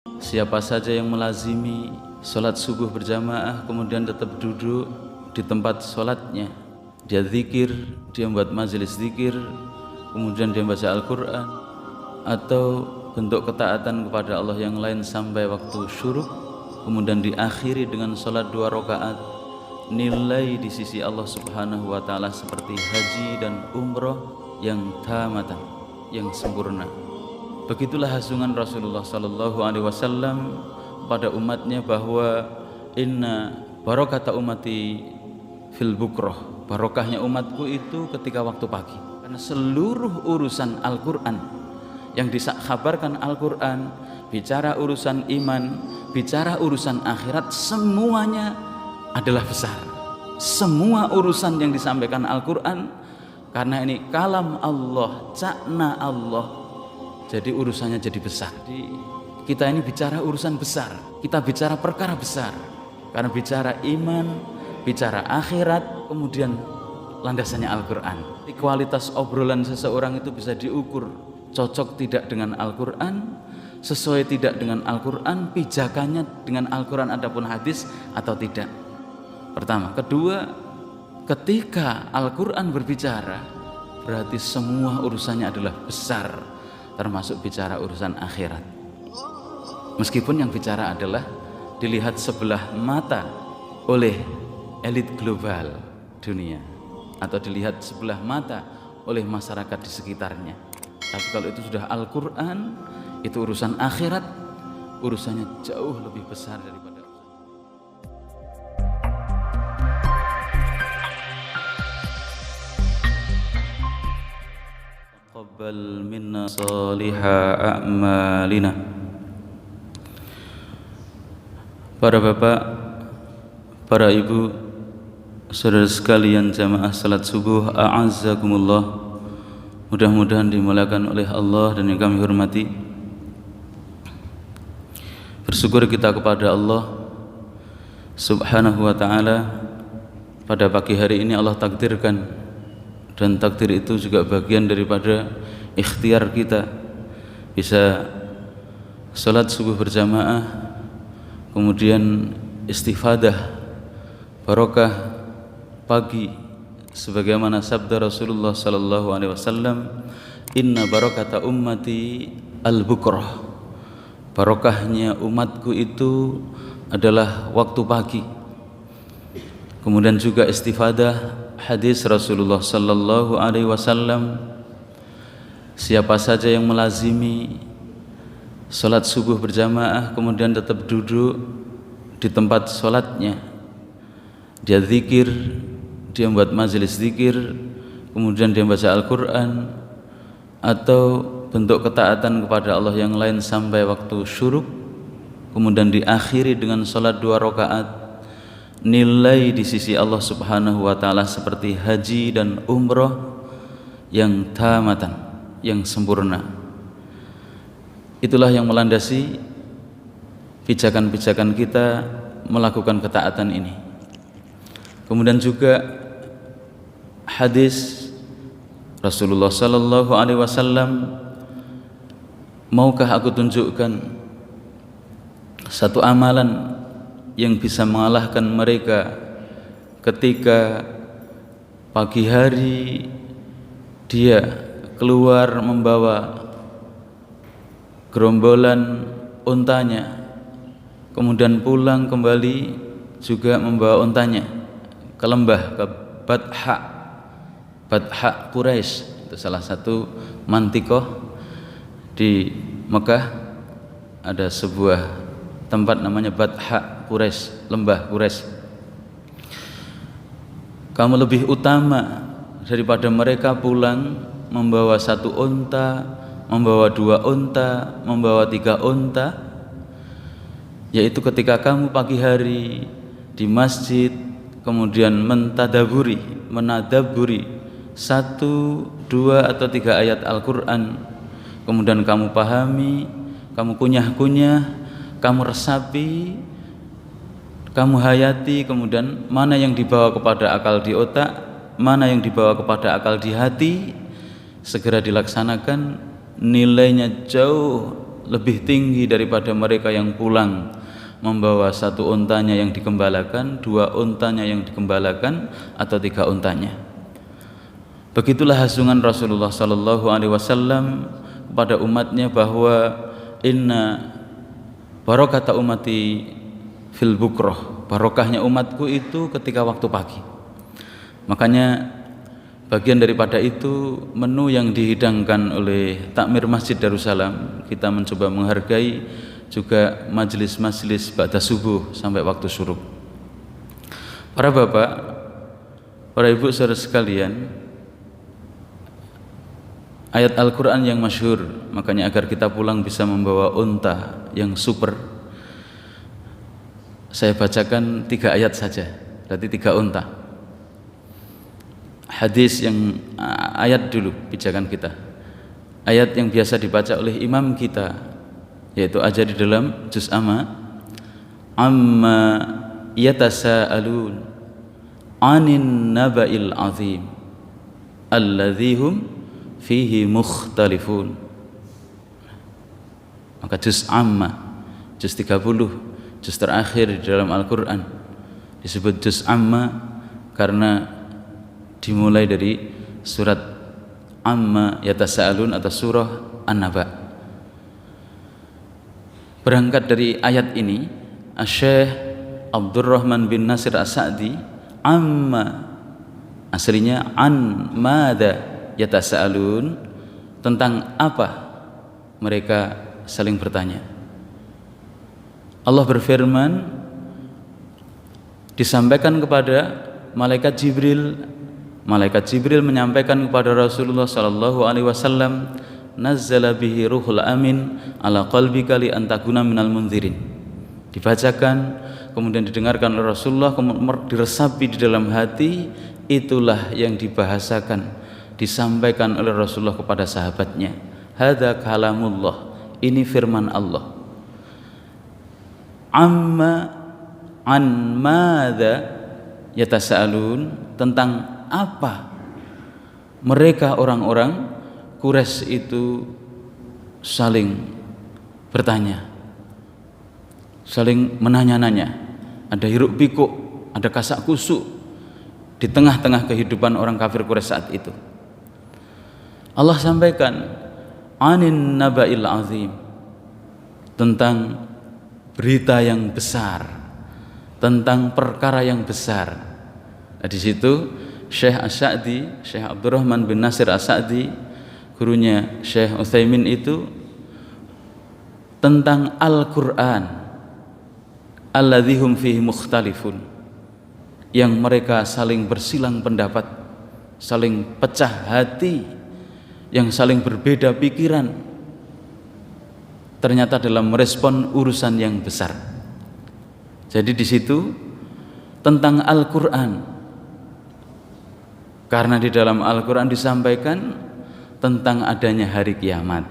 Siapa saja yang melazimi sholat subuh berjamaah kemudian tetap duduk di tempat sholatnya, dia zikir, dia membuat majelis zikir, kemudian dia baca Al-Quran atau bentuk ketaatan kepada Allah yang lain sampai waktu syuruk, kemudian diakhiri dengan sholat 2 rakaat, nilai di sisi Allah Subhanahu wa Ta'ala seperti haji dan umroh yang tamatan, yang sempurna. Begitulah hasungan Rasulullah sallallahu alaihi wasallam pada umatnya bahwa inna barakata ummati fil bukrah, barokahnya umatku itu ketika waktu pagi. Karena seluruh urusan Al-Qur'an yang dikabarkan Al-Qur'an, bicara urusan iman, bicara urusan akhirat, semuanya adalah besar. Semua urusan yang disampaikan Al-Qur'an, karena ini kalam Allah, cakna Allah, jadi urusannya jadi besar. Jadi kita ini bicara urusan besar, kita bicara perkara besar, karena bicara iman, bicara akhirat, kemudian landasannya Al-Quran. Kualitas obrolan seseorang itu bisa diukur cocok tidak dengan Al-Quran, sesuai tidak dengan Al-Quran, pijakannya dengan Al-Quran adapun hadis atau tidak. Pertama. Kedua, ketika Al-Quran berbicara, berarti semua urusannya adalah besar, termasuk bicara urusan akhirat. Meskipun yang bicara adalah dilihat sebelah mata oleh elit global dunia, atau dilihat sebelah mata oleh masyarakat di sekitarnya. Tapi kalau itu sudah Al-Quran, itu urusan akhirat, urusannya jauh lebih besar daripada taqabbal minna salihah a'malina. Para bapak, para ibu, saudara sekalian jamaah salat subuh, a'azzakumullah, mudah-mudahan dimuliakan oleh Allah dan yang kami hormati. Bersyukur kita kepada Allah Subhanahu wa ta'ala, pada pagi hari ini Allah takdirkan, dan takdir itu juga bagian daripada ikhtiar kita, bisa salat subuh berjamaah, kemudian istifadah barokah pagi sebagaimana sabda Rasulullah sallallahu alaihi wasallam, inna barakata ummati al-bukrah, barokahnya umatku itu adalah waktu pagi. Kemudian juga istifadah hadis Rasulullah sallallahu alaihi wasallam, siapa saja yang melazimi salat subuh berjamaah kemudian tetap duduk di tempat salatnya, dia zikir, dia membuat majelis zikir, kemudian dia baca Al-Quran atau bentuk ketaatan kepada Allah yang lain sampai waktu syuruk, kemudian diakhiri dengan salat 2 rakaat, nilai di sisi Allah Subhanahu wa Ta'ala seperti haji dan umroh yang tamatan, yang sempurna. Itulah yang melandasi pijakan-pijakan kita melakukan ketaatan ini. Kemudian juga hadis Rasulullah sallallahu alaihi wasallam, maukah aku tunjukkan satu amalan yang bisa mengalahkan mereka ketika pagi hari dia keluar membawa gerombolan untanya, kemudian pulang kembali juga membawa untanya ke lembah, ke Badha Quraisy. Itu salah satu mantikoh di Mekah, ada sebuah tempat namanya Badha Quraisy, lembah Quraisy. Kamu lebih utama daripada mereka pulang membawa 1 unta, membawa 2 unta, membawa 3 unta, yaitu ketika kamu pagi hari di masjid kemudian menadaburi 1, 2 atau 3 ayat Al-Quran, kemudian kamu pahami, kamu kunyah-kunyah, kamu resapi, kamu hayati, kemudian mana yang dibawa kepada akal di otak, mana yang dibawa kepada akal di hati, segera dilaksanakan, nilainya jauh lebih tinggi daripada mereka yang pulang membawa 1 untanya yang dikembalakan, 2 untanya yang dikembalakan, atau 3 untanya. Begitulah hasungan Rasulullah sallallahu alaihi wasallam kepada umatnya bahwa inna barakata ummati fil bukroh, barokahnya umatku itu ketika waktu pagi. Makanya bagian daripada itu menu yang dihidangkan oleh takmir Masjid Darussalam, kita mencoba menghargai juga majelis-majelis ba'da subuh sampai waktu syuruk. Para bapak, para ibu saudara sekalian, ayat Al-Quran yang masyhur, makanya agar kita pulang bisa membawa unta yang super, saya bacakan 3 ayat saja, berarti 3 unta. Hadis yang ayat dulu pijakan kita, ayat yang biasa dibaca oleh imam kita, yaitu aja di dalam juz amma yatasaalun anin naba'il azim alladzi hum fihi mukhtalifun. Maka juz amma, juz 30, juz terakhir di dalam Al-Quran disebut juz amma karena dimulai dari surat amma yatasaalun atau surah An-Naba. Berangkat dari ayat ini, Syekh Abdurrahman bin Nasir As-Sa'di, amma aslinya an mada yatasaalun, tentang apa mereka saling bertanya. Allah berfirman, disampaikan kepada malaikat Jibril. Malaikat Jibril menyampaikan kepada Rasulullah sallallahu alaihi wasallam, nazzala bihi ruhul amin ala qalbika li antakuna minal munzirin. Dibacakan, kemudian didengarkan oleh Rasulullah, kemudian diresapi di dalam hati. Itulah yang dibahasakan, disampaikan oleh Rasulullah kepada sahabatnya. Hadza kalamullah, ini firman Allah. Amma an madza yatasaalun, tentang apa mereka orang-orang Quraisy itu saling bertanya, saling menanya-nanya. Ada hiruk pikuk, ada kasak kusuk di tengah-tengah kehidupan orang kafir Quraisy saat itu. Allah sampaikan anin naba'il azim, tentang berita yang besar, tentang perkara yang besar. Nah, di situ Syekh As-Sa'di, Syekh Abdurrahman bin Nasir As-Sa'di, gurunya Syekh Utsaimin, itu tentang Al-Quran alladzi hum fihi mukhtalifun, yang mereka saling bersilang pendapat, saling pecah hati, yang saling berbeda pikiran, ternyata dalam merespon urusan yang besar. Jadi di situ tentang Al-Quran, karena di dalam Al-Quran disampaikan tentang adanya hari kiamat.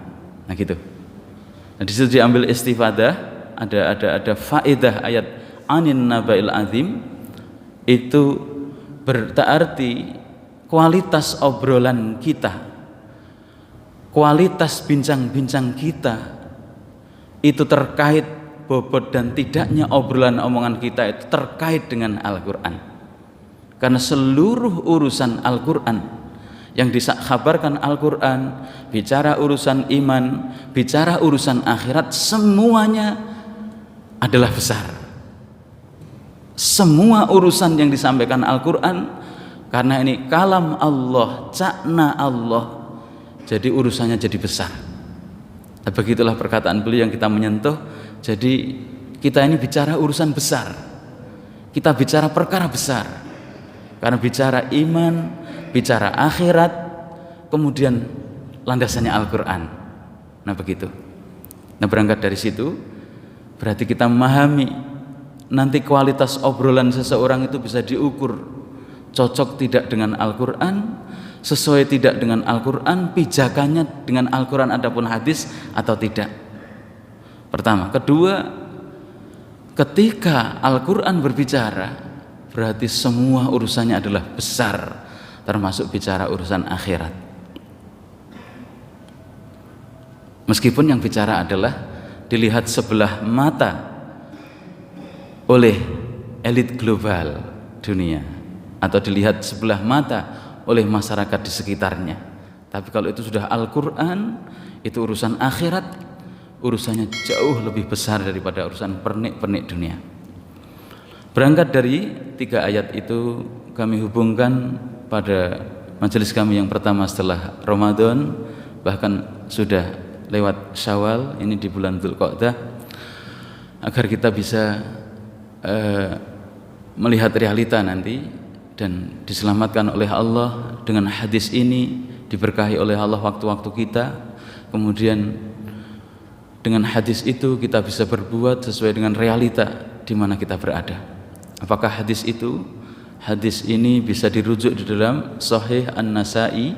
Nah gitu. Nah, di situ diambil istifadah, ada faedah ayat anin naba'il azim, itu berarti kualitas obrolan kita, kualitas bincang-bincang kita itu terkait bobot dan tidaknya obrolan omongan kita itu terkait dengan Al-Quran. Karena seluruh urusan Al-Quran yang dikabarkan Al-Quran, bicara urusan iman, bicara urusan akhirat, semuanya adalah besar. Semua urusan yang disampaikan Al-Quran, karena ini kalam Allah, cakna Allah, jadi urusannya jadi besar. Nah, begitulah perkataan beliau yang kita menyentuh. Jadi kita ini bicara urusan besar, kita bicara perkara besar, karena bicara iman, bicara akhirat, kemudian landasannya Al-Quran. Nah begitu. Nah berangkat dari situ, berarti kita memahami nanti kualitas obrolan seseorang itu bisa diukur cocok tidak dengan Al-Quran, sesuai tidak dengan Al-Quran, pijakannya dengan Al-Quran adapun hadis atau tidak. Pertama. Kedua, ketika Al-Quran berbicara, berarti semua urusannya adalah besar, termasuk bicara urusan akhirat. Meskipun yang bicara adalah dilihat sebelah mata oleh elit global dunia atau dilihat sebelah mata oleh masyarakat di sekitarnya. Tapi kalau itu sudah Al-Quran, itu urusan akhirat, urusannya jauh lebih besar daripada urusan pernik-pernik dunia. Berangkat dari 3 ayat itu, kami hubungkan pada majelis kami yang pertama setelah Ramadan, bahkan sudah lewat Syawal, ini di bulan Dzulqa'dah, agar kita bisa melihat realita nanti dan diselamatkan oleh Allah dengan hadis ini, diberkahi oleh Allah waktu-waktu kita. Kemudian dengan hadis itu kita bisa berbuat sesuai dengan realita di mana kita berada. Apakah hadis itu? Hadis ini bisa dirujuk di dalam Sahih An-Nasa'i,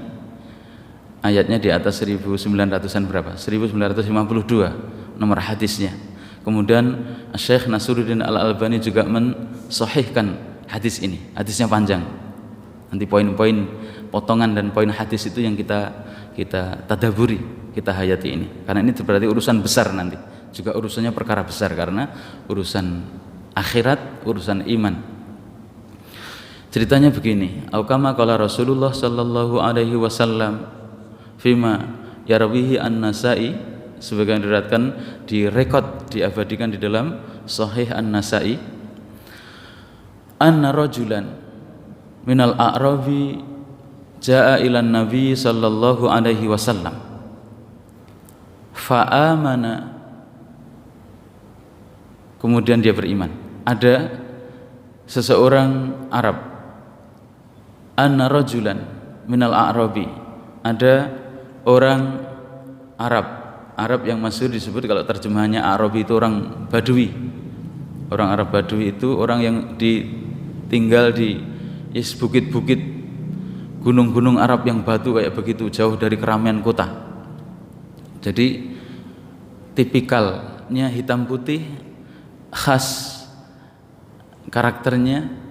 ayatnya di atas 1900-an berapa? 1952 nomor hadisnya. Kemudian Syekh Nasruddin Al-Albani juga mensahihkan hadis ini. Hadisnya panjang. Nanti poin-poin potongan dan poin hadis itu yang kita tadaburi, kita hayati ini. Karena ini berarti urusan besar nanti. Juga urusannya perkara besar karena urusan akhirat, urusan iman. Ceritanya begini, Aukama qala Rasulullah sallallahu alaihi wasallam fima yarwihi An-Nasa'i, sebagian diriwayatkan, direkod, diabadikan di dalam Sahih An-Nasa'i, anna rajulan minal a'rabi jaa ilan nabi sallallahu alaihi wasallam fa'amana, kemudian dia beriman. Ada seseorang Arab, anna rajulan minal a'rabi, ada orang Arab yang masyhur disebut, kalau terjemahannya Arabi itu orang Badui. Orang Arab Badui itu orang yang tinggal di bukit-bukit, gunung-gunung Arab yang batu kayak begitu, jauh dari keramaian kota. Jadi tipikalnya hitam putih, khas karakternya.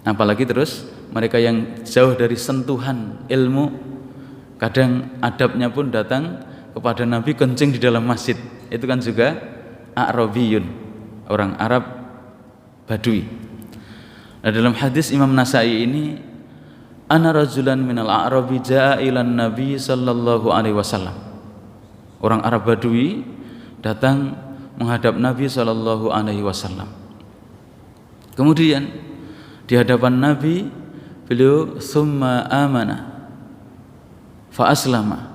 Apalagi terus mereka yang jauh dari sentuhan ilmu, kadang adabnya pun datang kepada Nabi kencing di dalam masjid. Itu kan juga A'rabiyun, orang Arab Badui. Nah, dalam hadis Imam Nasa'i ini, ana rajulan minal a'rabi ja'a ilan nabi sallallahu alaihi wasallam. Orang Arab Badui datang menghadap Nabi sallallahu alaihi wasallam. Kemudian di hadapan Nabi beliau summa amana fa aslama,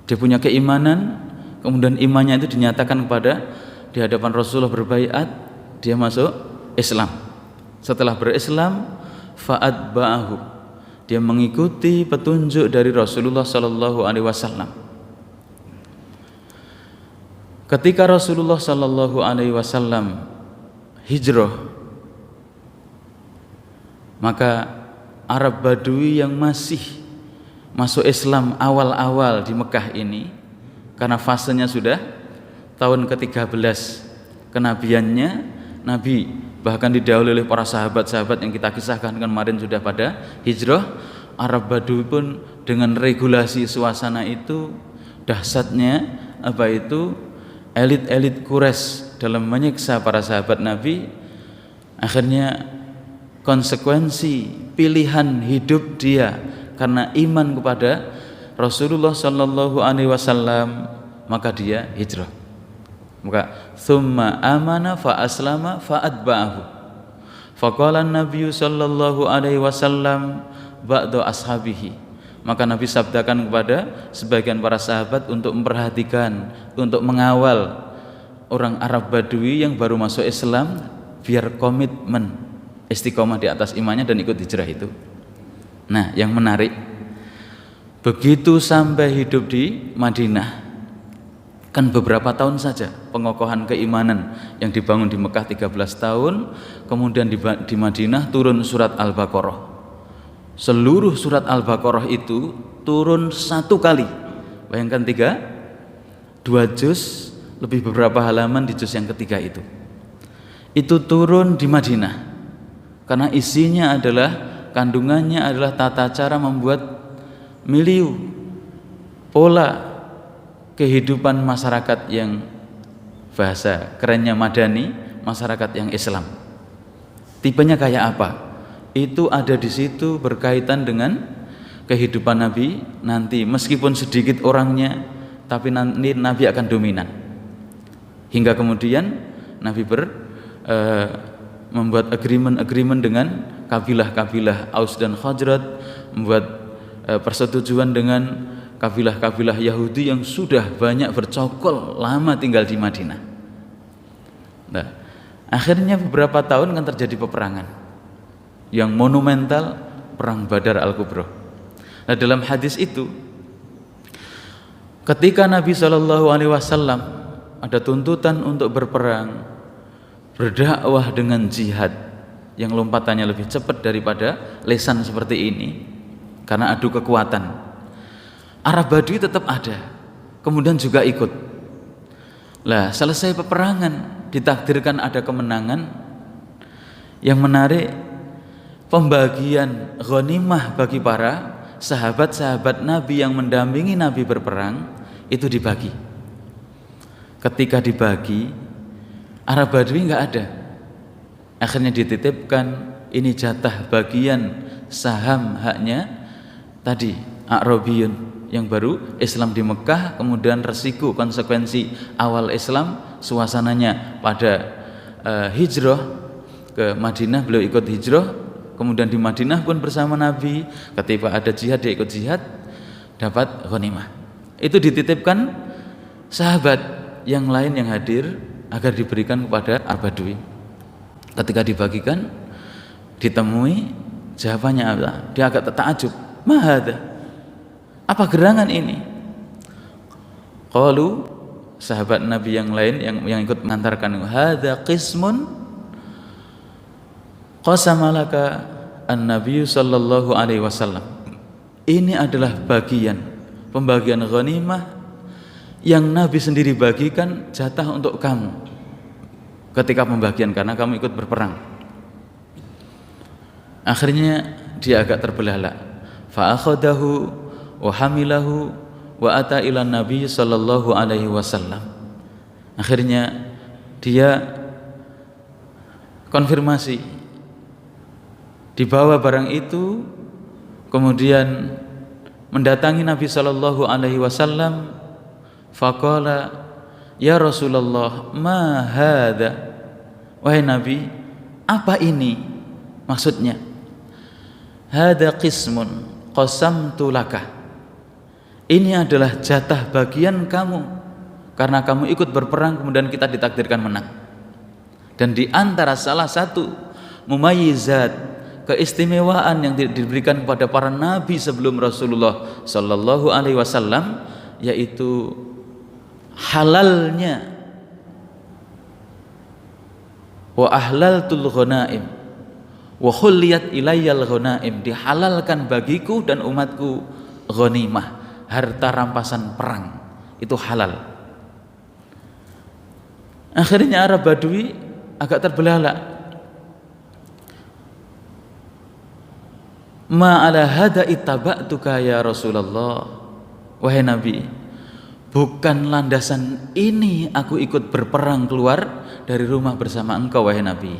dia punya keimanan, kemudian imannya itu dinyatakan kepada di hadapan Rasulullah, berbaiat, dia masuk Islam. Setelah berislam, fa'atba'ahu, dia mengikuti petunjuk dari Rasulullah sallallahu alaihi wasallam. Ketika Rasulullah sallallahu alaihi wasallam hijrah, maka Arab Badui yang masih masuk Islam awal-awal di Mekah ini, karena fasenya sudah tahun ke-13 kenabiannya, Nabi bahkan didahului oleh para sahabat-sahabat yang kita kisahkan kemarin sudah pada hijrah. Arab Badui pun dengan regulasi suasana itu, dahsyatnya apa itu, elit-elit Quraisy dalam menyiksa para sahabat Nabi, akhirnya konsekuensi pilihan hidup dia karena iman kepada Rasulullah sallallahu alaihi wasallam, maka dia hijrah. Maka thumma amana fa aslama fa atba'ahu. Faqala an-nabiy sallallahu alaihi wasallam ba'da ashabihi. Maka Nabi sabdakan kepada sebagian para sahabat untuk memperhatikan, untuk mengawal orang Arab Badui yang baru masuk Islam, biar komitmen istiqomah di atas imannya dan ikut hijrah itu. Nah, yang menarik, begitu sampai hidup di Madinah, kan beberapa tahun saja pengokohan keimanan yang dibangun di Mekah 13 tahun, kemudian di Madinah turun surat Al-Baqarah. Seluruh surat Al-Baqarah itu turun 1 kali. Bayangkan 2 juz, lebih beberapa halaman di juz yang ketiga itu. Itu turun di Madinah, karena isinya adalah, kandungannya adalah tata cara membuat milieu, pola kehidupan masyarakat yang bahasa kerennya madani, masyarakat yang Islam. Tipenya kayak apa? Itu ada di situ berkaitan dengan kehidupan Nabi nanti, meskipun sedikit orangnya, tapi nanti Nabi akan dominan. Hingga kemudian Nabi membuat agreement dengan kabilah-kabilah Aus dan Khazraj, membuat persetujuan dengan kabilah-kabilah Yahudi yang sudah banyak bercokol lama tinggal di Madinah. Nah, akhirnya beberapa tahun kan terjadi peperangan yang monumental, perang Badar Al-Kubra. Nah, dalam hadis itu ketika Nabi SAW ada tuntutan untuk berperang, berdakwah dengan jihad yang lompatannya lebih cepat daripada lesan seperti ini karena adu kekuatan, Arab Badui tetap ada, kemudian juga ikut. Lah, selesai peperangan, ditakdirkan ada kemenangan. Yang menarik, pembagian ghanimah bagi para sahabat-sahabat Nabi yang mendampingi Nabi berperang itu dibagi. Ketika dibagi, Arab Badui nggak ada. Akhirnya dititipkan, ini jatah bagian saham haknya tadi A'rabiyun yang baru Islam di Mekah, kemudian resiko konsekuensi awal Islam, suasananya pada hijrah ke Madinah, beliau ikut hijrah, kemudian di Madinah pun bersama Nabi, ketika ada jihad dia ikut jihad, dapat ghanimah. Itu dititipkan sahabat yang lain yang hadir agar diberikan kepada Al-Badui. Ketika dibagikan, ditemui, jawabannya apa? Dia agak takjub, ma hadza? Apa gerangan ini? Qalu, sahabat Nabi yang lain yang ikut mengantarkan, hadza qismun qasama laka an-nabiy sallallahu alaihi wasallam. Ini adalah pembagian ghanimah yang Nabi sendiri bagikan, jatah untuk kamu ketika pembagian, karena kamu ikut berperang. Akhirnya dia agak terbelalak, fa akhadahu wa hamilahu wa ata ila Nabi sallallahu alaihi wasallam. Akhirnya dia konfirmasi, dibawa barang itu, kemudian mendatangi Nabi sallallahu alaihi wasallam. Faqala, ya Rasulullah, ma hadza? Wahai Nabi, apa ini maksudnya? Hadza qismun qasamtu laka. Ini adalah jatah bagian kamu karena kamu ikut berperang, kemudian kita ditakdirkan menang. Dan di antara salah satu mumayyizat, keistimewaan yang diberikan kepada para nabi sebelum Rasulullah sallallahu alaihi wasallam, yaitu halalnya wa ahlaltul ghanaim wa khulliyat ilayyal ghanaim, dihalalkan bagiku dan umatku ghanimah, harta rampasan perang, itu halal. Akhirnya Arab Badui agak terbelalak, ma ala hada ittaba'tuka ya Rasulullah. Wahai Nabi, bukan landasan ini aku ikut berperang keluar dari rumah bersama engkau, wahai Nabi.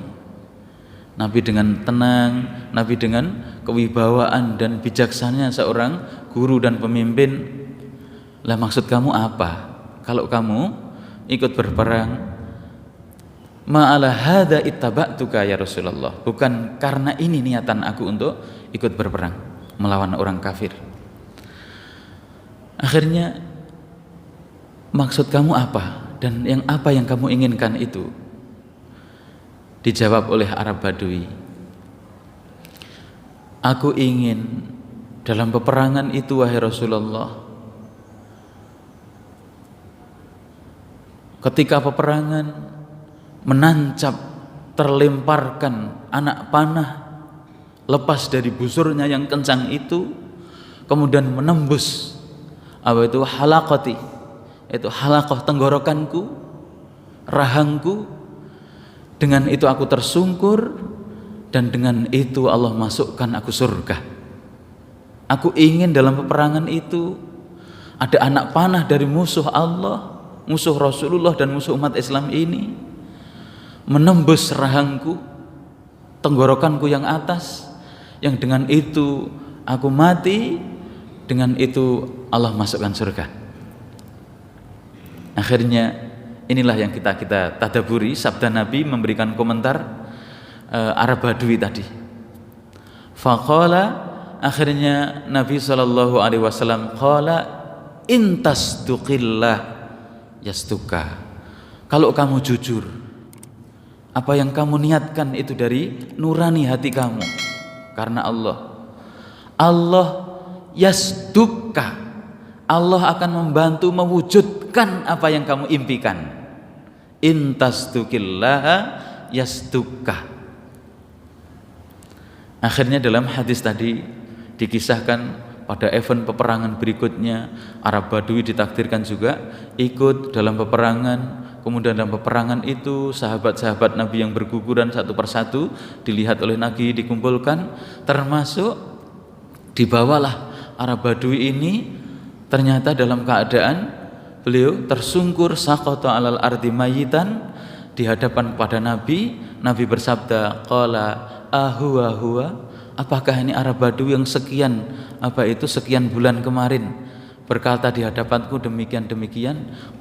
Nabi dengan tenang, Nabi dengan kewibawaan dan bijaksananya seorang guru dan pemimpin. Lah, maksud kamu apa? Kalau kamu ikut berperang, ma'ala hadza ittaba'tuka ya Rasulullah, bukan karena ini niatan aku untuk ikut berperang melawan orang kafir. Akhirnya, maksud kamu apa? Dan apa yang kamu inginkan itu? Dijawab oleh Arab Badui, aku ingin dalam peperangan itu, wahai Rasulullah, ketika peperangan menancap, terlemparkan anak panah lepas dari busurnya yang kencang itu, kemudian menembus apa itu halaqati, itu halaqah tenggorokanku, rahangku. Dengan itu aku tersungkur, dan dengan itu Allah masukkan aku surga. Aku ingin dalam peperangan itu ada anak panah dari musuh Allah, musuh Rasulullah dan musuh umat Islam ini menembus rahangku, tenggorokanku yang atas, yang dengan itu aku mati, dengan itu Allah masukkan surga. Akhirnya inilah yang kita tadaburi, sabda Nabi memberikan komentar Arab Badui tadi. Faqala, akhirnya Nabi SAW qala intasduqillah yastuka. Kalau kamu jujur, apa yang kamu niatkan itu dari nurani hati kamu karena Allah yasduka, Allah akan membantu mewujudkan apa yang kamu impikan. Intasduqillah yasduka. Akhirnya dalam hadis tadi dikisahkan pada event peperangan berikutnya Arab Badui ditakdirkan juga ikut dalam peperangan. Kemudian dalam peperangan itu sahabat-sahabat Nabi yang berguguran satu persatu dilihat oleh Nabi, dikumpulkan, termasuk dibawalah Arab Badui ini ternyata dalam keadaan beliau tersungkur saqata alal ardi mayitan di hadapan kepada Nabi. Nabi bersabda, qala huwa, apakah ini Arab Badui yang sekian bulan kemarin berkata di hadapanku demikian?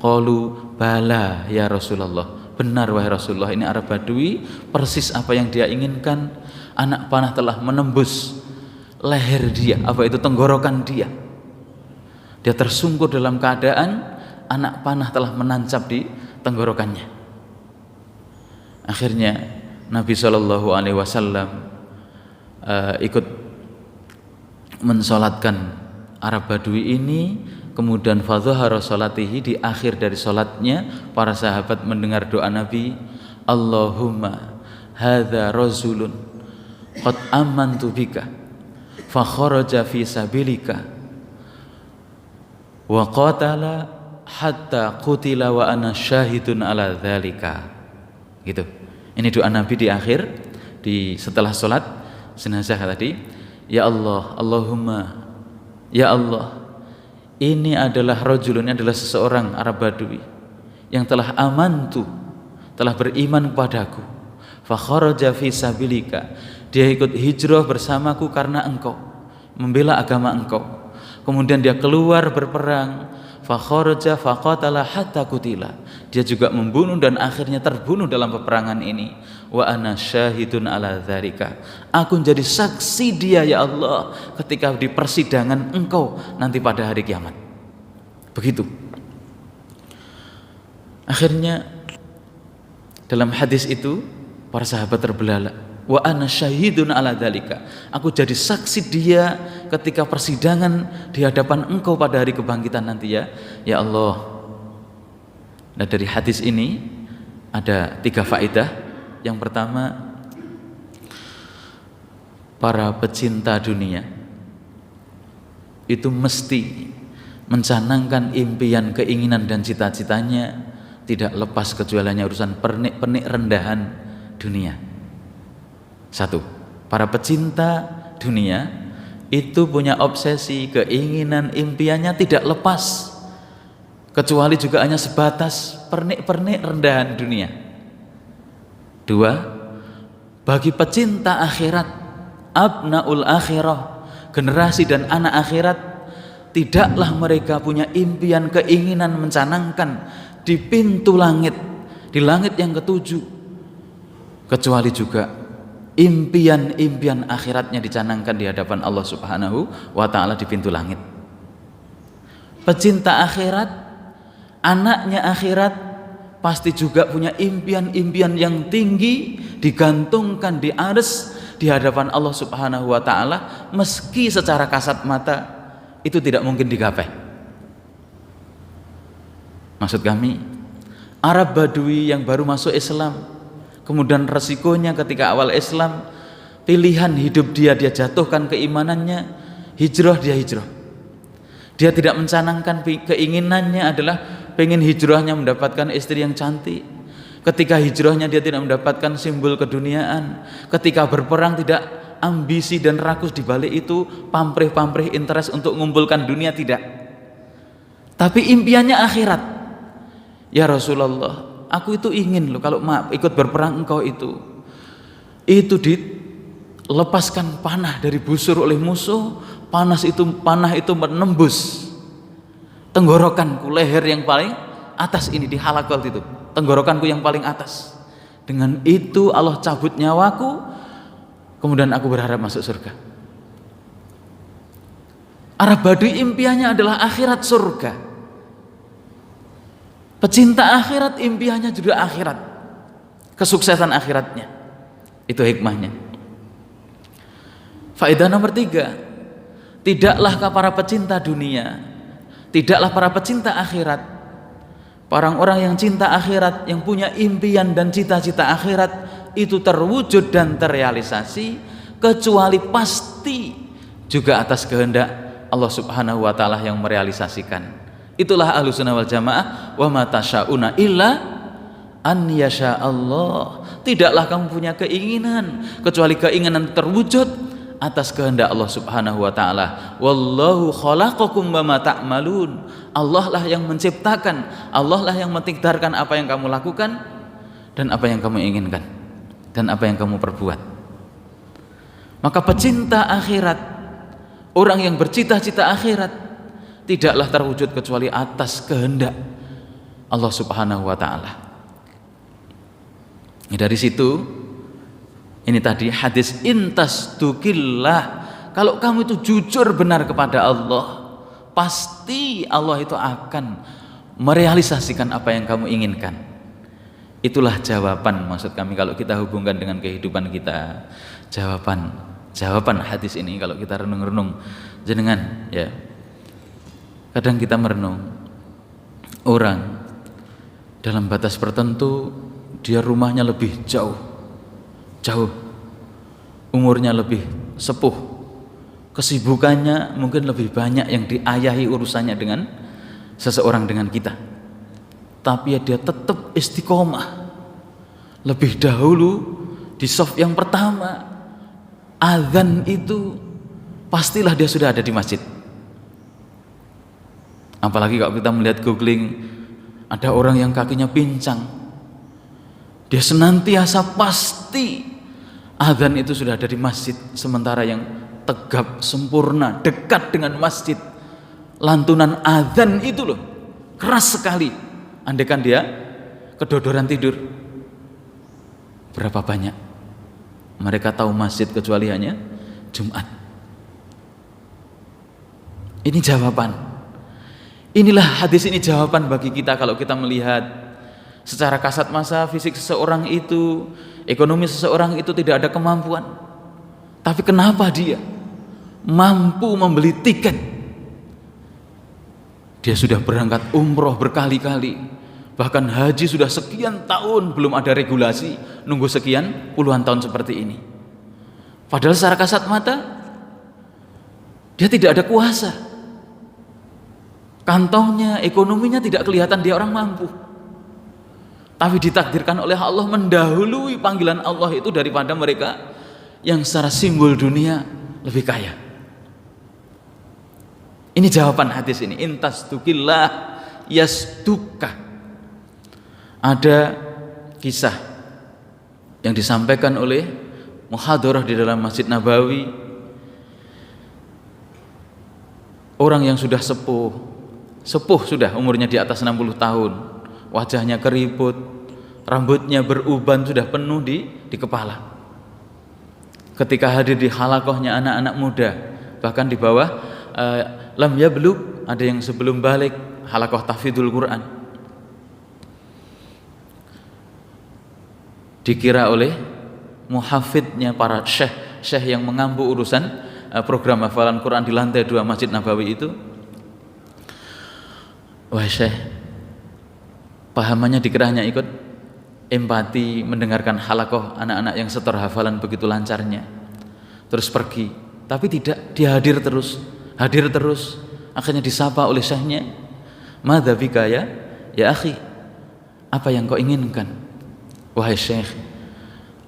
Qalu bala ya Rasulullah, benar wahai Rasulullah, ini Arab Badui persis apa yang dia inginkan. Anak panah telah menembus leher dia, tenggorokan dia. Dia tersungkur dalam keadaan anak panah telah menancap di tenggorokannya. Akhirnya Nabi SAW ikut mensolatkan Arab Badui ini. Kemudian fadhahara salatihi, di akhir dari solatnya para sahabat mendengar doa Nabi, Allahumma hadza rajulun qad amantu bika fa kharaja fi sabilika wa qatala hatta qutila wa ana syahidun ala dzalika. Gitu. Ini doa Nabi di akhir, setelah sholat jenazah tadi. Ya Allah, Allahumma, ya Allah, ini adalah rajulun, ini adalah seseorang Arab Badui yang telah amantu, telah beriman kepadaku. Fa kharaja fi sabilika, dia ikut hijrah bersamaku karena engkau, membela agama engkau. Kemudian dia keluar berperang. Fa kharaja fa qatala hatta qutila, dia juga membunuh dan akhirnya terbunuh dalam peperangan ini. Wa ana syahidun ala dzalika, aku menjadi saksi dia ya Allah ketika di persidangan engkau nanti pada hari kiamat. Begitu. Akhirnya dalam hadis itu para sahabat terbelalak. Wa ana syahidun ala dzalika, aku jadi saksi dia ketika persidangan di hadapan engkau pada hari kebangkitan nanti ya Allah. Nah, dari hadis ini ada 3 faedah. Yang pertama, para pecinta dunia itu mesti mencanangkan impian, keinginan dan cita-citanya tidak lepas kecualinya urusan pernik-pernik rendahan dunia. 1. Para pecinta dunia itu punya obsesi, keinginan, impiannya tidak lepas kecuali juga hanya sebatas pernik-pernik rendahan dunia. 2. Bagi pecinta akhirat, abnaul akhirah, generasi dan anak akhirat, tidaklah mereka punya impian, keinginan, mencanangkan di pintu langit, di langit yang ke-7, kecuali juga impian-impian akhiratnya dicanangkan di hadapan Allah Subhanahu wa ta'ala di pintu langit. Pecinta akhirat, anaknya akhirat, pasti juga punya impian-impian yang tinggi digantungkan di arsy di hadapan Allah Subhanahu wa ta'ala, meski secara kasat mata itu tidak mungkin digapai. Maksud kami, Arab Badui yang baru masuk Islam, kemudian resikonya ketika awal Islam, pilihan hidup dia jatuhkan keimanannya, hijrah, dia hijrah. Dia tidak mencanangkan keinginannya adalah pengen hijrahnya mendapatkan istri yang cantik. Ketika hijrahnya dia tidak mendapatkan simbol keduniaan. Ketika berperang tidak ambisi dan rakus di balik itu, pamrih-pamrih interest untuk mengumpulkan dunia, tidak. tapi impiannya akhirat. Ya Rasulullah, aku itu ingin loh kalau ikut berperang engkau itu dilepaskan panah dari busur oleh musuh, panah itu menembus tenggorokanku, leher yang paling atas ini di halakot itu, tenggorokanku yang paling atas. Dengan itu Allah cabut nyawaku, kemudian aku berharap masuk surga. Arab Badui impiannya adalah akhirat, surga. Pecinta akhirat impiannya juga akhirat, kesuksesan akhiratnya. Itu hikmahnya. Faedah nomor 3, tidaklah para pecinta dunia, tidaklah para pecinta akhirat, orang-orang yang cinta akhirat, yang punya impian dan cita-cita akhirat itu terwujud dan terrealisasi, kecuali pasti juga atas kehendak Allah Subhanahu wa taala yang merealisasikan. Itulah Ahlussunnah wal Jamaah, wa ma tasyauna illa an yasha Allah. Tidaklah kamu punya keinginan kecuali keinginan terwujud atas kehendak Allah Subhanahu wa taala. Wallahu khalaqakum wa ma ta'malun. Allah lah yang menciptakan, Allah lah yang mentakdirkan apa yang kamu lakukan dan apa yang kamu inginkan dan apa yang kamu perbuat. Maka pecinta akhirat, orang yang bercita-cita akhirat, tidaklah terwujud kecuali atas kehendak Allah Subhanahu wa taala. Dari situ, ini tadi hadis intas tukillah, kalau kamu itu jujur benar kepada Allah, pasti Allah itu akan merealisasikan apa yang kamu inginkan. Itulah jawaban, maksud kami kalau kita hubungkan dengan kehidupan kita, jawaban hadis ini kalau kita renung-renung jenengan ya. Kadang kita merenung, orang dalam batas tertentu dia rumahnya lebih jauh, umurnya lebih sepuh, kesibukannya mungkin lebih banyak yang diayahi urusannya dengan seseorang dengan kita, tapi dia tetap istiqomah. Lebih dahulu di saf yang pertama azan itu pastilah dia sudah ada di masjid. Apalagi kalau kita melihat googling, ada orang yang kakinya pincang, dia senantiasa pasti azan itu sudah ada di masjid. Sementara yang tegap, sempurna, dekat dengan masjid, lantunan azan itu loh keras sekali. Andaikan dia kedodoran tidur, berapa banyak mereka tahu masjid kecuali hanya Jumat. Ini jawaban. Inilah hadis ini jawaban bagi kita kalau kita melihat secara kasat mata fisik seseorang itu, ekonomi seseorang itu tidak ada kemampuan, tapi kenapa dia mampu membeli tiket? Dia sudah berangkat umroh berkali-kali, bahkan haji sudah sekian tahun belum ada regulasi, nunggu sekian puluhan tahun seperti ini. Padahal secara kasat mata dia tidak ada kuasa, kantongnya, ekonominya tidak kelihatan dia orang mampu, tapi ditakdirkan oleh Allah mendahului panggilan Allah itu daripada mereka yang secara simbol dunia lebih kaya. Ini jawaban hadis ini, intas tukillah yasduka. Ada kisah yang disampaikan oleh muhadarah di dalam Masjid Nabawi, orang yang sudah sepuh sudah, umurnya di atas 60 tahun, wajahnya keriput, rambutnya beruban sudah penuh di kepala. Ketika hadir di halakohnya anak-anak muda, bahkan di bawah lam yablug, ada yang sebelum balik, halakoh tahfidzul Quran, dikira oleh muhafidnya para syekh yang mengampu urusan program hafalan Quran di lantai 2 Masjid Nabawi itu. Wah syekh, pahamannya dikira hanya ikut empati mendengarkan halakoh anak-anak yang setor hafalan begitu lancarnya, terus pergi. Tapi tidak, dia hadir terus. Akhirnya disapa oleh syekhnya, madza bika ya akhi, apa yang kau inginkan? Wahai syekh,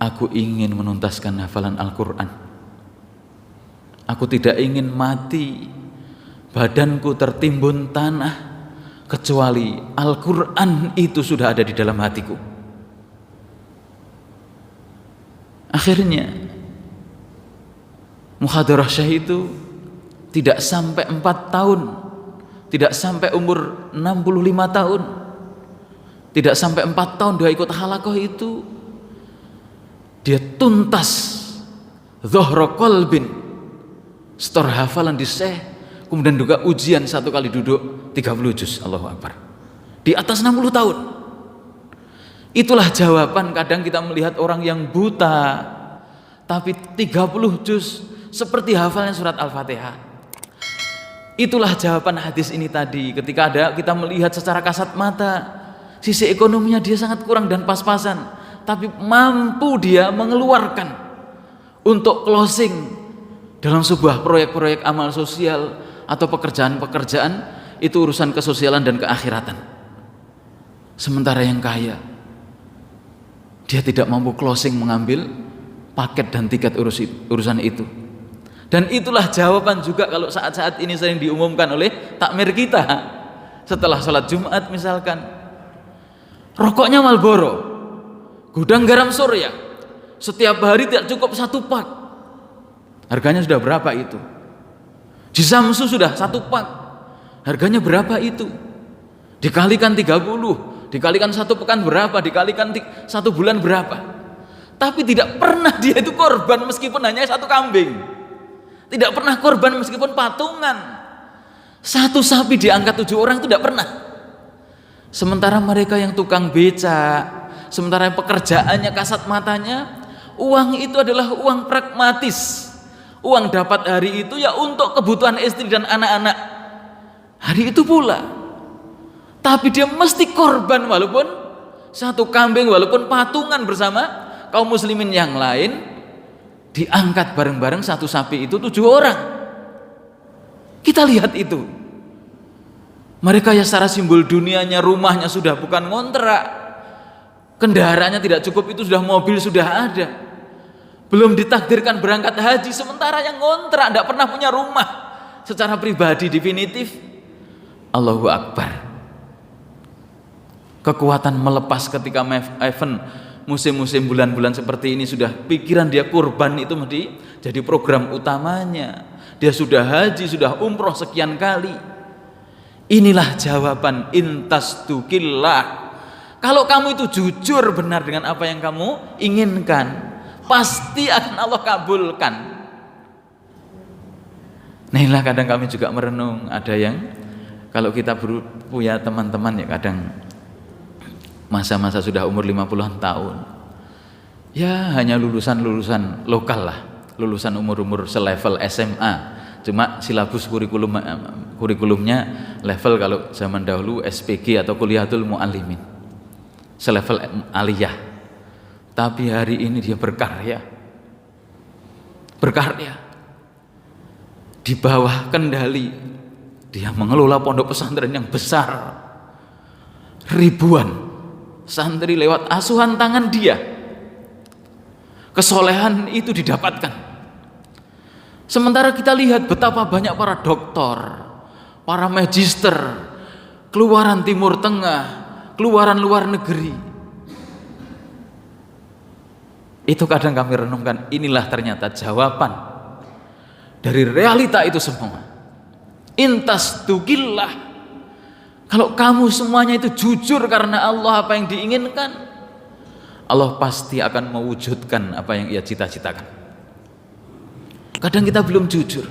aku ingin menuntaskan hafalan Al-Quran. Aku tidak ingin mati, badanku tertimbun tanah, kecuali Al-Quran itu sudah ada di dalam hatiku. Akhirnya muhadarah Syekh itu tidak sampai 4 tahun, tidak sampai umur 65 tahun, tidak sampai 4 tahun dia ikut halaqah itu, dia tuntas zuhra qalbin, setor hafalan di Syekh, kemudian juga ujian 1 kali duduk 30 juz. Allahu Akbar, di atas 60 tahun. Itulah jawaban. Kadang kita melihat orang yang buta tapi 30 juz seperti hafalnya surat Al-Fatihah. Itulah jawaban hadis ini tadi. Ketika kita melihat secara kasat mata sisi ekonominya dia sangat kurang dan pas-pasan, tapi mampu dia mengeluarkan untuk closing dalam sebuah proyek-proyek amal sosial atau pekerjaan-pekerjaan, itu urusan kesosialan dan keakhiratan. Sementara yang kaya, dia tidak mampu closing mengambil paket dan tiket urusan itu. Dan itulah jawaban juga kalau saat-saat ini sering diumumkan oleh takmir kita setelah sholat Jumat misalkan. Rokoknya Marlboro, gudang garam Surya, setiap hari tidak cukup 1 pak. Harganya sudah berapa itu? Di Samsu sudah 1 pak. Harganya berapa itu? Dikalikan 30, dikalikan 1 pekan berapa, dikalikan 1 bulan berapa. Tapi tidak pernah dia itu korban meskipun hanya 1 kambing. Tidak pernah korban meskipun patungan. 1 sapi diangkat 7 orang itu tidak pernah. Sementara mereka yang tukang beca, sementara pekerjaannya kasat matanya, uang itu adalah uang pragmatis. Uang dapat hari itu ya untuk kebutuhan istri dan anak-anak hari itu pula. Tapi dia mesti korban walaupun 1 kambing, walaupun patungan bersama kaum muslimin yang lain, diangkat bareng-bareng 1 sapi itu 7 orang. Kita lihat itu. Mereka ya secara simbol dunianya, rumahnya sudah bukan ngontrak, kendaraannya tidak cukup, itu sudah mobil sudah ada, belum ditakdirkan berangkat haji. Sementara yang ngontrak tidak pernah punya rumah secara pribadi definitif. Allahu Akbar. Kekuatan melepas ketika event musim-musim bulan-bulan seperti ini, sudah pikiran dia kurban itu jadi program utamanya. Dia sudah haji, sudah umroh sekian kali. Inilah jawaban intastukillah. Kalau kamu itu jujur benar dengan apa yang kamu inginkan, pasti akan Allah kabulkan. Nah inilah kadang kami juga merenung. Ada yang kalau kita punya teman-teman ya kadang masa-masa sudah umur 50-an tahun, ya hanya lulusan lokal lah, lulusan umur selevel SMA, cuma silabus kurikulumnya level kalau zaman dahulu SPG atau Kuliatul Muallimin, selevel aliyah. Tapi hari ini dia berkarya di bawah kendali, dia mengelola pondok pesantren yang besar, ribuan santri lewat asuhan tangan dia. Kesolehan itu didapatkan. Sementara kita lihat betapa banyak para doktor, para magister, keluaran Timur Tengah, keluaran luar negeri. Itu kadang kami renungkan, inilah ternyata jawaban dari realita itu semua. Intastukillah. Kalau kamu semuanya itu jujur karena Allah apa yang diinginkan, Allah pasti akan mewujudkan apa yang ia cita-citakan. Kadang kita belum jujur.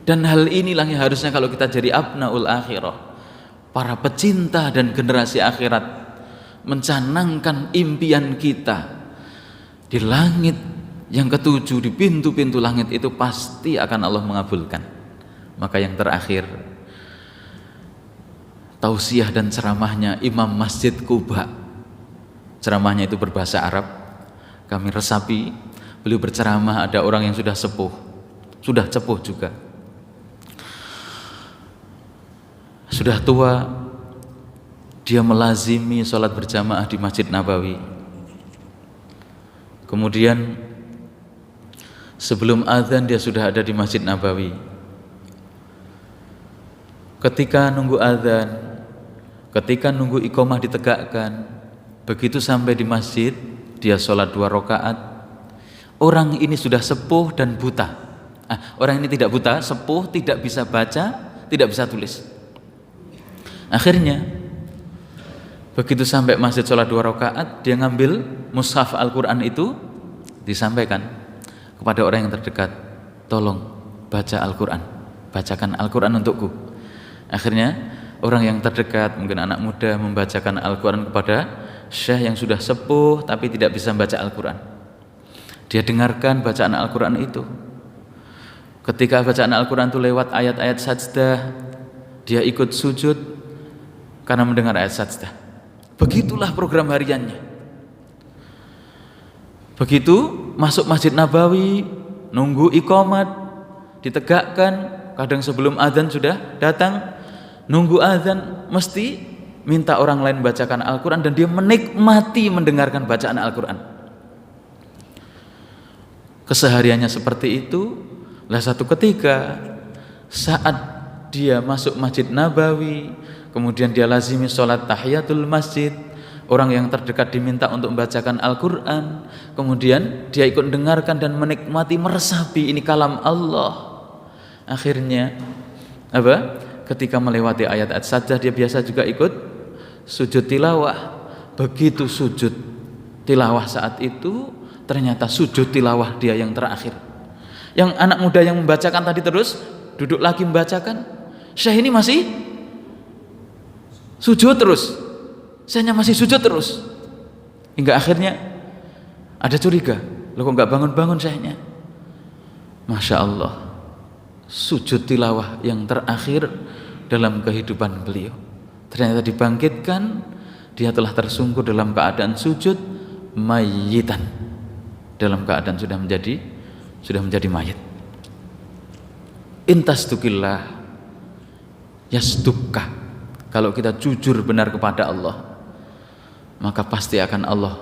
Dan hal inilah yang harusnya kalau kita jadi abnaul akhirah, para pecinta dan generasi akhirat, mencanangkan impian kita di langit yang ketujuh, di pintu-pintu langit itu pasti akan Allah mengabulkan. Maka yang terakhir, tausiah dan ceramahnya Imam Masjid Quba. Ceramahnya itu berbahasa Arab, kami resapi. Beliau berceramah, ada orang yang sudah sepuh juga, sudah tua, dia melazimi sholat berjamaah di Masjid Nabawi. Kemudian sebelum azan dia sudah ada di Masjid Nabawi. ketika nunggu adzan, ketika nunggu iqamah ditegakkan, begitu sampai di masjid dia sholat 2 rakaat. Orang ini sudah sepuh dan buta. Orang ini tidak buta, sepuh, tidak bisa baca, tidak bisa tulis. Akhirnya begitu sampai masjid sholat 2 rakaat, dia ngambil mushaf Al-Quran itu, disampaikan kepada orang yang terdekat, tolong baca Al-Quran, bacakan Al-Quran untukku. Akhirnya orang yang terdekat, mungkin anak muda, membacakan Al-Quran kepada syekh yang sudah sepuh tapi tidak bisa membaca Al-Quran. Dia dengarkan bacaan Al-Quran itu. Ketika bacaan Al-Quran itu lewat ayat-ayat sajdah, dia ikut sujud karena mendengar ayat sajdah. Begitulah program hariannya. Begitu masuk Masjid Nabawi, nunggu iqamat ditegakkan, kadang sebelum adzan sudah datang, nunggu adzan mesti minta orang lain bacakan Al-Quran, dan dia menikmati mendengarkan bacaan Al-Quran. Kesehariannya seperti itu. Lah satu ketika saat dia masuk Masjid Nabawi, kemudian dia lazimi sholat tahiyatul masjid, orang yang terdekat diminta untuk membacakan Al-Quran, kemudian dia ikut dengarkan dan menikmati, meresapi ini kalam Allah. Akhirnya ketika melewati ayat-ayat sajdah, dia biasa juga ikut sujud tilawah. Begitu sujud tilawah saat itu, ternyata sujud tilawah dia yang terakhir. Yang anak muda yang membacakan tadi terus duduk lagi membacakan, syekh ini masih sujud terus, syekhnya masih sujud terus, hingga akhirnya ada curiga, loh kok nggak bangun-bangun syekhnya. Masya Allah, sujud tilawah yang terakhir dalam kehidupan beliau ternyata dibangkitkan, dia telah tersungkur dalam keadaan sujud mayyitan, dalam keadaan sudah menjadi mayit. Intastukillah yastukka, kalau kita jujur benar kepada Allah, maka pasti akan Allah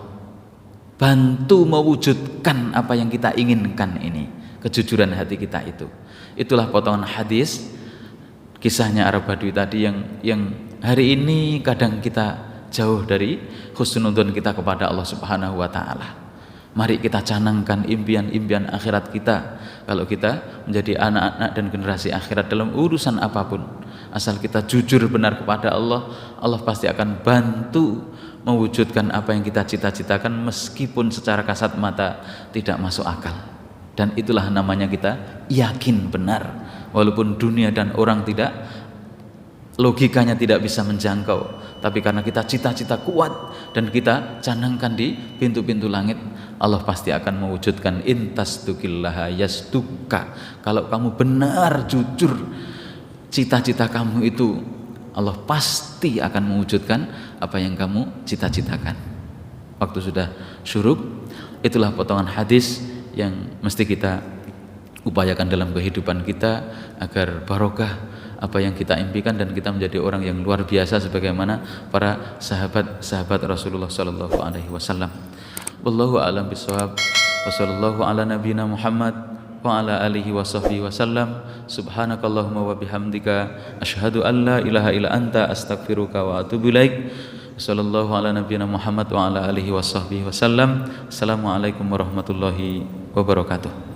bantu mewujudkan apa yang kita inginkan ini, kejujuran hati kita itu. Itulah potongan hadis kisahnya Arab Badui tadi yang hari ini kadang kita jauh dari husnudzon kita kepada Allah Subhanahu wa taala. Mari kita canangkan impian-impian akhirat kita. Kalau kita menjadi anak-anak dan generasi akhirat dalam urusan apapun, asal kita jujur benar kepada Allah, Allah pasti akan bantu mewujudkan apa yang kita cita-citakan, meskipun secara kasat mata tidak masuk akal. Dan itulah namanya kita yakin benar, walaupun dunia dan orang tidak, logikanya tidak bisa menjangkau, tapi karena kita cita-cita kuat dan kita canangkan di pintu-pintu langit, Allah pasti akan mewujudkan. Intasdukillaha yasdukka, kalau kamu benar jujur cita-cita kamu itu, Allah pasti akan mewujudkan apa yang kamu cita-citakan. Waktu sudah syuruk. Itulah potongan hadis yang mesti kita upayakan dalam kehidupan kita agar barokah apa yang kita impikan dan kita menjadi orang yang luar biasa sebagaimana para sahabat Rasulullah sallallahu alaihi wasallam. Wallahu a'lam bishawab. Wassallallahu ala nabiyyina Muhammad wa ala alihi wa sahbihi wasallam. Subhanakallahumma wa bihamdika asyhadu an la ilaha illa anta astaghfiruka wa atubu ilaik. Sallallahu ala nabiyyina Muhammad wa ala alihi wa sahbihi wasallam. Assalamualaikum warahmatullahi wabarakatuh.